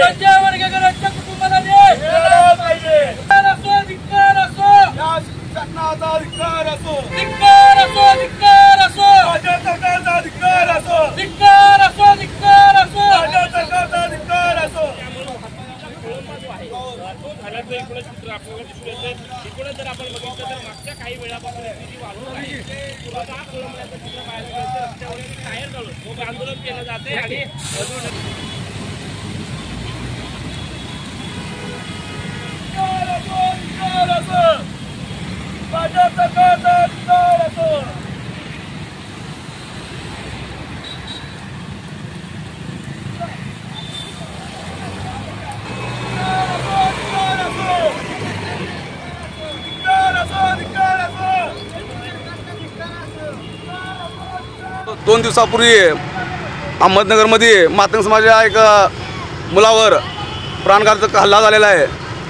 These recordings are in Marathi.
संजय वरगेकरांच्या कुटुंबाला न्याय मिळाला पाहिजे। धिक्कार असो या शासनाचा धिक्कार असो, धिक्कार असो धिक्कार असो राज्य सरकारचा धिक्कार असो, धिक्कार असो धिक्कार असो राज्य सरकारचा धिक्कार असो। एकूणच चित्र आपल्याला दिसून येते। एकूणच जर आपण बघितलं तर मागच्या काही वेळापासून जी वाहतूक आहे स्वतः खोळंबल्याचं चित्र पाहायला मिळतं। रस्त्यावर टायर काढून आंदोलन केलं जाते आणि राज्य सरकारचा धिक्कार असो। दोन दिवसापूर्वी अहमदनगरमध्ये मातंग समाजाच्या एका मुलावर प्राणघातक हल्ला झालेला आहे।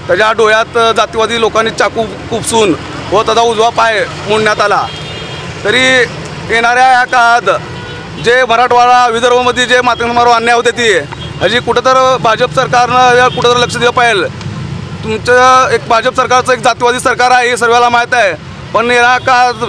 त्याच्या डोळ्यात जातीवादी लोकांनी चाकू खुपसून व त्याचा उजवा पाय मोडण्यात आला। तरी येणाऱ्या या काळात जे मराठवाडा विदर्भामध्ये जे मातंग समाजावर अन्याय होते ती ह्याची कुठं तर भाजप सरकारनं कुठं तर लक्ष दिलं पाहिजे। तुमचं एक भाजप सरकारचं एक जातीवादी सरकार आहे हे सर्वांना माहीत आहे, पण या काळात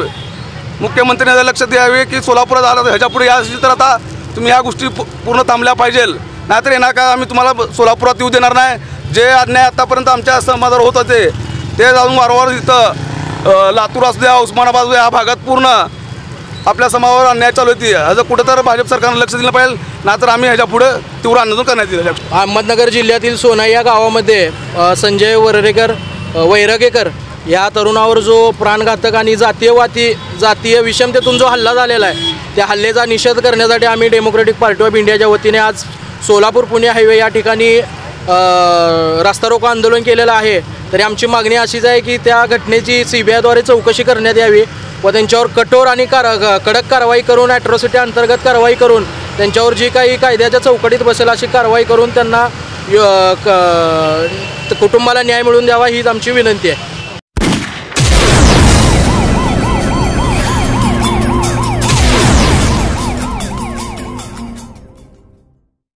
मुख्यमंत्र्यांनी लक्ष द्यावे की सोलापुरात आला ह्याच्या पुढे याची तर आता तुम्ही ह्या गोष्टी पूर्ण थांबल्या पाहिजेल, नाहीतर येणार का आम्ही तुम्हाला सोलापुरात येऊ देणार नाही। जे अन्याय आतापर्यंत आमच्या समाजावर होत होते ते जाऊन वारंवार इथं लातूर असू द्या उस्मानाबाद ह्या भागात पूर्ण आपल्या समाजावर अन्याय चालू होती। ह्याचं कुठं तर भाजप सरकारनं लक्ष दिलं पाहिजे, नाहीतर आम्ही ह्याच्या पुढे तीव्र आंदोलन करण्यात येईल। अहमदनगर जिल्ह्यातील सोनाई या गावामध्ये संजय वैरगेकर या तरुणावर जो प्राणघातक आणि जातीय विषमतेतून जो हल्ला झालेला आहे त्या हल्ल्याचा निषेध करण्यासाठी आम्ही डेमोक्रेटिक पार्टी ऑफ इंडियाच्या वतीने आज सोलापूर पुणे हायवे या ठिकाणी रास्ता रोको आंदोलन केलेलं आहे। तरी आमची मागणी अशीच आहे की त्या घटनेची CBI द्वारे चौकशी करण्यात यावी व त्यांच्यावर कठोर आणि कडक कारवाई करून ॲट्रॉसिटी अंतर्गत कारवाई करून त्यांच्यावर जी काही कायद्याच्या चौकटीत बसेल अशी कारवाई करून त्यांना कुटुंबाला न्याय मिळवून द्यावा हीच आमची विनंती आहे।